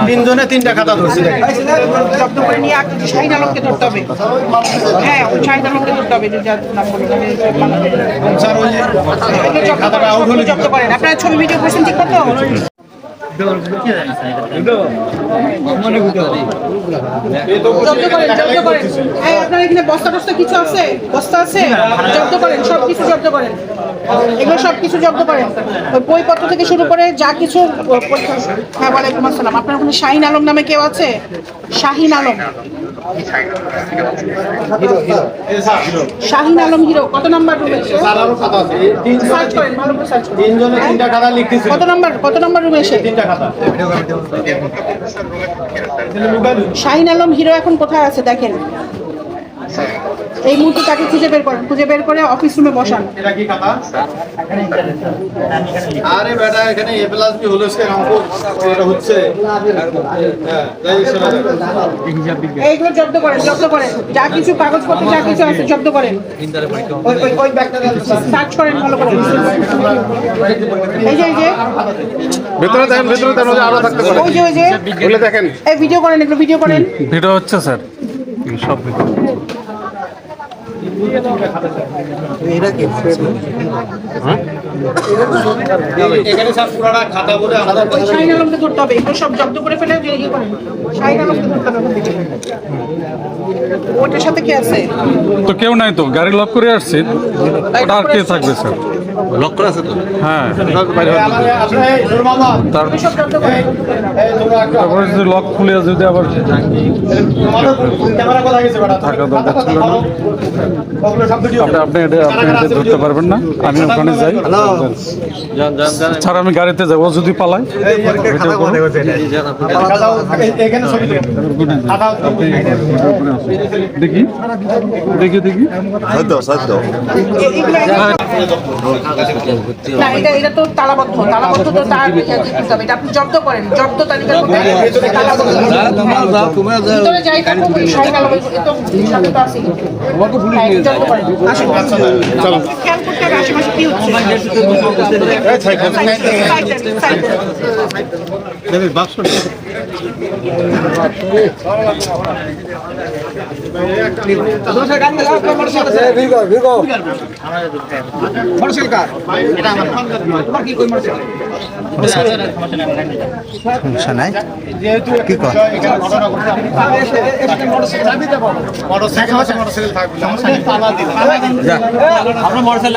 তিনজনে তিনটা খাতা ধরছি জব্দ করে নিয়ে শাহিন আলমকে ধরতে হবে। হ্যাঁ, শাহিন আলমকে ধরতে হবে। স্যার ওই যে খাতাটা আউট হলে জব্দ করেন। আপনারা ছবি ভিডিও করছেন ঠিক মতো? জব্দ করেন, জব্দ করেন। হ্যাঁ, আপনার এখানে বস্তা টস্তা কিছু আছে? বস্তা আছে? জব্দ করেন, সব কিছু জব্দ করেন। এগুলো সব কিছু জব্দ করেন। ওই বইপত্র থেকে শুরু করে যা কিছু। হ্যাঁ, ওয়ালাইকুম আসসালাম। আপনার ওখানে শাহিন আলম নামে কেউ আছে? শাহিন আলম, শাহিন আলম হিরো কত নাম্বার রুমে? সার্চ করেন, ভালো করে সার্চ করেন। তিনজনে তিনটা খাতা লিখতেছি। কত নাম্বার রুমে এসে? তিনটা খাতা। শাহিন আলম হিরো এখন কোথায় আছে দেখেন। এই মুহূর্তে তাকে খুঁজে বের করেন, খুঁজে বের করে অফিস রুমে বসান। এটা কি খাতা? আরে বেটা এখানে এ প্লাস বি হলো সে অঙ্ক এটা হচ্ছে। হ্যাঁ, যাই শোনা যাবে। এইগুলো জব্দ করেন, জব্দ করেন। যা কিছু কাগজপত্র যা কিছু আছে জব্দ করেন। ওই ব্যাগটা সার্চ করেন ভালো করে। এই যে ভেতরে দেখেন, ভেতরে দেখেন, আরো থাকতে পারে। ওই যে বলে দেখেন। এই ভিডিও করেন, এগুলো ভিডিও করেন। ভিডিও হচ্ছে স্যার, সব ভিডিও। এখানে সব পুরাটা খাতা বলে আলাদা ওই শাহিন আলমকে ধরতে হবে। এগুলো সব জব্দ করে ফেলে ইয়ে করেন। শাহিন আলমকে ধরতে হবে। ওটার সাথে কি আছে? তো কেউ নাই তো, গাড়ি লক করে আসছি। ওটা আর কে থাকবে স্যার? লক করা আছে তো? হ্যাঁ, সব জব্দ করেন। তারপরে যদি লক খুলে যদি আবার ক্যামেরা কোথায় গেছে বেটা? থাকা দরকার ছিল না। ওগুলো সব ভিডিও। আপনি এটা ধরতে পারবেন না। আমি ওখানে যাই। স্যার আমি গাড়িতে যাবো, যদি পালাই ভিডিও করুন। এখানে ছবি তুলুন। দেখি দেখি দেখি না, এটা তো তালাবদ্ধ তো তার এটা আপনি জব্দ করেন। জব্দ তালিকার মধ্যে তালাবদ্ধ। ভিতরে যাই থাকুক, শাহিন আলম তো সাথে তো আছে। জব্দ করেন। আসুন, চলো। খেয়াল করতে হবে আশেপাশে কি হচ্ছে। সমস্যা নাই। কি কর মোটরসাইকেল থাকবে।